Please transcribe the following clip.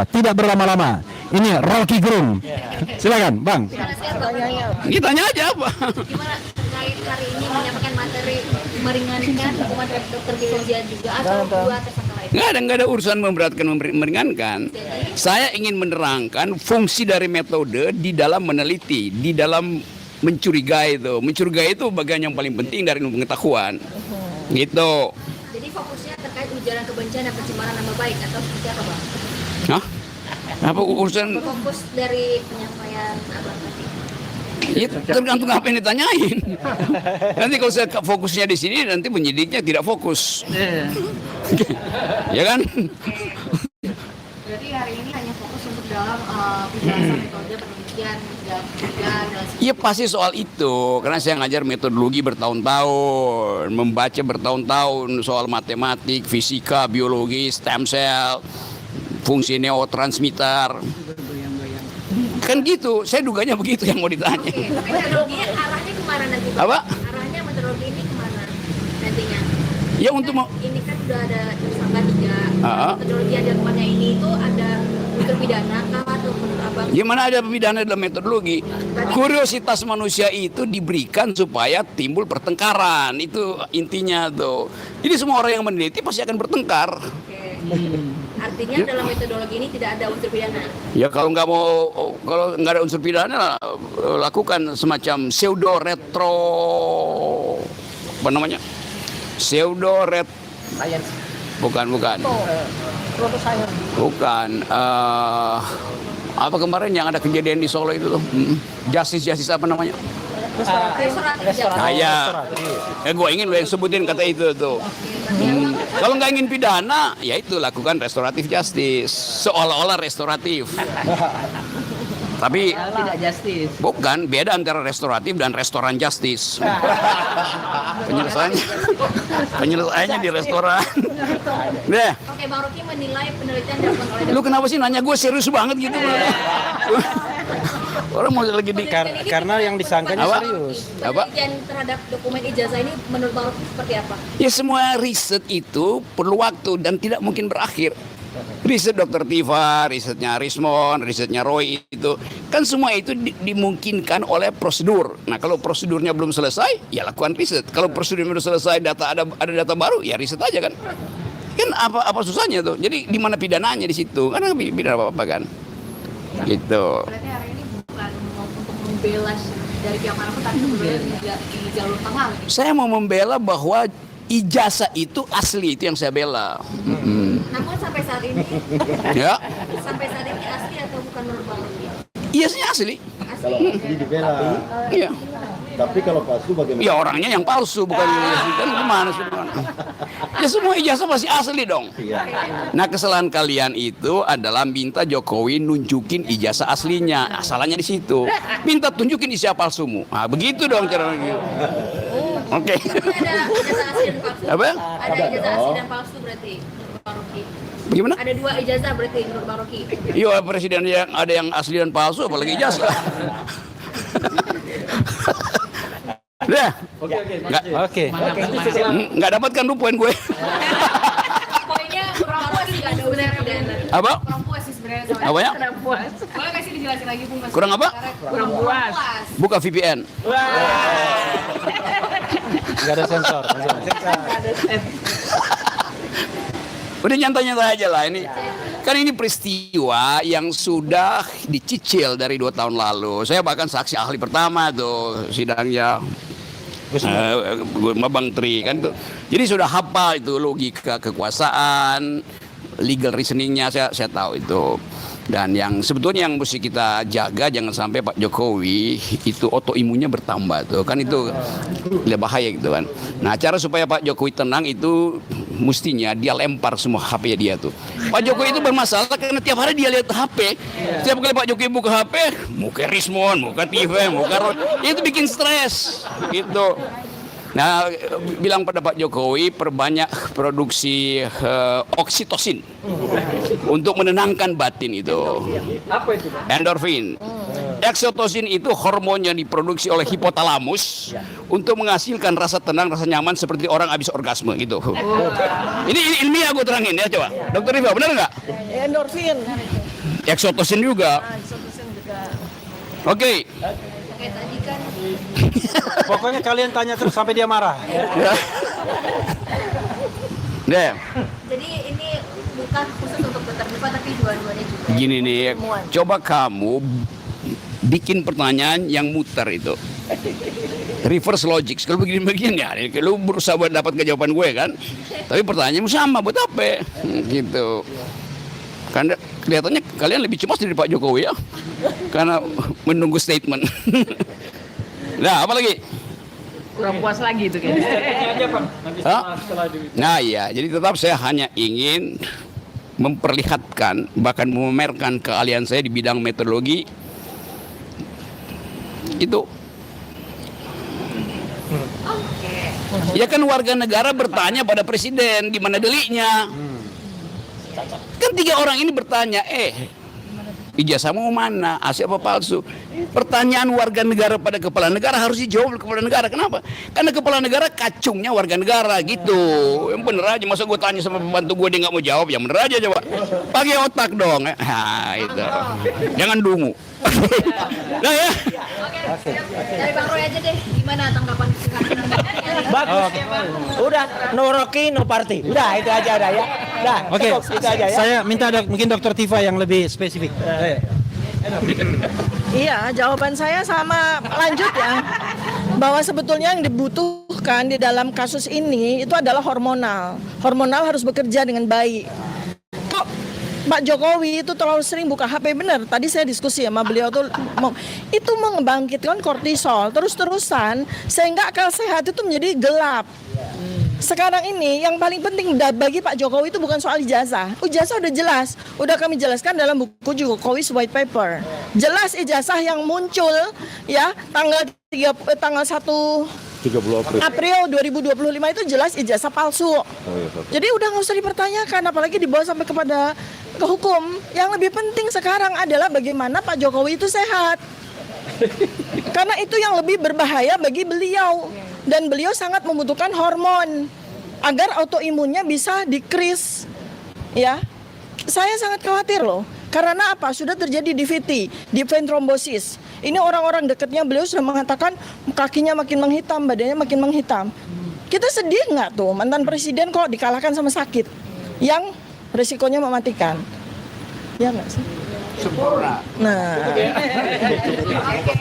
kita tidak berlama-lama. Ini Rocky Gerung. Silakan, Bang. Ini tanya aja apa? Gimana terkait hari ini menyampaikan materi meringankan hukuman terhadap dokter Firza juga atau dua tersangka lain? Nggak ada urusan memberatkan meringankan. Saya ingin menerangkan fungsi dari metode di dalam meneliti, di dalam mencurigai itu. Mencurigai itu bagian yang paling penting dari ilmu pengetahuan. Gitu. Jadi fokusnya terkait ujaran kebencian dan pencemaran nama baik atau seperti apa, Bang? Hah? Apa urusan? Fokus dari penyampaian Abang tadi. Ya, tergantung apa yang ditanyain. Nanti kalau saya fokusnya di sini, nanti penyidiknya tidak fokus. Ya kan? Berarti hari ini hanya fokus untuk dalam pembahasan metode penelitian dan Iya pasti soal itu, karena saya ngajar metodologi bertahun-tahun, membaca bertahun-tahun soal matematik, fisika, biologi, stem cell, fungsi neurotransmitter. Kan gitu, saya duganya begitu yang mau ditanya. Oke, tapi metodologinya arahnya kemana nanti? Bang? Apa? Arahnya metodologi ini kemana nantinya? Ya untuk mau Ini kan sudah ada tersangka 3. Ah. Metodologi yang dilakukannya ini itu ada unsur pidana kah atau menurut Abang? gimana ada pidana dalam metodologi? Kuriositas manusia itu diberikan supaya timbul pertengkaran, itu intinya tuh. Jadi semua orang yang meneliti pasti akan bertengkar. Oke. Artinya dalam metodologi ini tidak ada unsur pidana. Ya kalau nggak ada unsur pidana, lakukan semacam pseudo retro, apa namanya? Pseudo ret, bukan. Apa kemarin yang ada kejadian di Solo itu tuh? Justice apa namanya? Restoratif. Kayak, gue ingin lo yang sebutin kata itu tuh. Kalau nggak ingin pidana, ya itu lakukan restoratif justice, seolah-olah restoratif. Tapi Tidak justice. bukan, beda antara restoratif dan restoran justice. Penyelesaiannya di restoran. Deh, Oke, Bang Rocky menilai penelitian dilakukan oleh lu kenapa sih nanya gue serius banget gitu? Orang mau lagi di Karena yang disangkanya Apa? serius. Apa? Penelitian terhadap dokumen ijazah ini menurut Bang Rocky seperti apa? Ya semua riset itu perlu waktu dan tidak mungkin berakhir. Riset Dr. Tifa, risetnya Rismon, risetnya Roy itu kan semua itu dimungkinkan oleh prosedur. Nah kalau prosedurnya belum selesai, ya lakukan riset. Kalau prosedurnya belum selesai, ada data baru, ya riset aja kan. Kan apa susahnya tuh? Jadi di mana pidananya di situ? Karena pidana apa kan? Gitu. Berarti hari ini bukan untuk membela dari pihak manapun, tapi sebenarnya di jalur tengah. Gitu. Saya mau membela bahwa ijazah itu asli, itu yang saya bela. Namun sampai saat ini, Ya, sampai saat ini asli atau bukan menurut Bang Rocky? ijazahnya asli. Kalau asli dibela, Iya. tapi kalau palsu bagaimana? Ya orangnya yang palsu, bukan kan gimana sih? Ya semua ijazah pasti asli dong. Iya. Nah kesalahan kalian itu adalah minta Jokowi nunjukin ijazah aslinya. Nah, salahnya di situ. Minta tunjukin ijazah palsumu. Nah, begitu dong cara begitu. Oke. Berarti ada ijazah asli dan palsu. Apa? Ada ijazah asli dan palsu berarti menurut Bang Rocky. Bagaimana? Ada 2 ijazah berarti menurut Bang Rocky. Iya presiden yang ada yang asli dan palsu, apalagi ijazah. Udah. Oke. Nggak dapat kan lu poin gue. Poinnya kurang puas sih, nggak ada unsur pidana. Apa? Kurang puas sih sebenarnya. Apanya? Boleh nggak sih dijelasin lagi Bung? Kurang apa? Kurang puas. Buka VPN. Nggak ada sensor. Udah nyantai-nyantai aja lah ini. Kan ini peristiwa yang sudah dicicil dari 2 tahun lalu. Saya bahkan saksi ahli pertama tuh sidangnya Bang Tri kan tuh. Jadi sudah hafal itu logika kekuasaan, legal reasoningnya saya tahu itu. Dan yang sebetulnya yang mesti kita jaga jangan sampai Pak Jokowi itu autoimunnya bertambah tuh kan itu lebih bahaya gitu kan. Nah cara supaya Pak Jokowi tenang itu mestinya dia lempar semua HP dia tuh. Pak Jokowi itu bermasalah karena tiap hari dia lihat HP. Setiap kali Pak Jokowi buka HP, muka Rismon, muka TV, muka Roy, itu bikin stres gitu. Nah, bilang pada Pak Jokowi perbanyak produksi oksitosin untuk menenangkan batin itu. Apa itu? Endorfin. Oksitosin itu hormon yang diproduksi oleh hipotalamus untuk menghasilkan rasa tenang, rasa nyaman seperti orang habis orgasme gitu. Ini ilmiah gue terangin ya coba. Dokter Riva benar nggak? Endorfin. Eksotosin juga. Sotosin juga. Oke. Kayak tadi kan Pokoknya kalian tanya terus sampai dia marah. Deh, jadi ini bukan khusus untuk Dr. Diva tapi dua-duanya juga. gini nih, coba kamu bikin pertanyaan yang muter itu. Reverse logic. Kalau begini-begini ya, lu berusaha buat dapat jawaban gue kan. Tapi pertanyaanmu sama, buat apa? Gitu. Karena kelihatannya kalian lebih cemas dari Pak Jokowi ya. Karena menunggu statement. Nah, apa lagi? Kurang puas lagi itu kayaknya. Aja Pak, nanti Hah? setelah di Nah iya, jadi tetap saya hanya ingin memperlihatkan, bahkan memamerkan keahlian saya di bidang metodologi. Itu. Ya kan warga negara bertanya pada presiden, gimana deliknya? Kan 3 orang ini bertanya, ijazah mau mana, asli apa palsu? Pertanyaan warga negara pada kepala negara harus dijawab oleh kepala negara. Kenapa? Karena kepala negara kacungnya warga negara gitu. Yang bener aja, masa gue tanya sama pembantu gue dia nggak mau jawab, yang bener aja coba. Pakai otak dong. Nah, itu. Jangan dungu. Nah ya. Oke, dari Bang Roy aja deh, gimana tanggapan kekerasan? Bagus. Udah, no Rocky, no party. Udah, itu aja udah ya. Udah, Oke, cukup, itu aja ya. saya minta mungkin Dokter Tifa yang lebih spesifik. Iya, jawaban saya sama lanjut ya. Bahwa sebetulnya yang dibutuhkan di dalam kasus ini itu adalah hormonal. Hormonal harus bekerja dengan baik. Kok Pak Jokowi itu terlalu sering buka HP, benar. Tadi saya diskusi sama beliau tuh itu membangkitkan kortisol terus-terusan sehingga akal sehat itu menjadi gelap. Sekarang ini yang paling penting bagi Pak Jokowi itu bukan soal ijazah. Ijazah udah jelas, udah kami jelaskan dalam buku Jokowi's White Paper. Jelas ijazah yang muncul ya tanggal 1 April 2025 itu jelas ijazah palsu. Jadi udah nggak usah dipertanyakan, apalagi dibawa sampai kepada ke hukum. Yang lebih penting sekarang adalah bagaimana Pak Jokowi itu sehat. Karena itu yang lebih berbahaya bagi beliau. Dan beliau sangat membutuhkan hormon agar autoimunnya bisa decrease. Ya, saya sangat khawatir loh. Karena apa? Sudah terjadi DVT, deep vein thrombosis. Ini orang-orang dekatnya beliau sudah mengatakan kakinya makin menghitam, badannya makin menghitam. Kita sedih nggak tuh mantan presiden kok dikalahkan sama sakit yang resikonya mematikan? Ya nggak sih? Sempurna. Nah.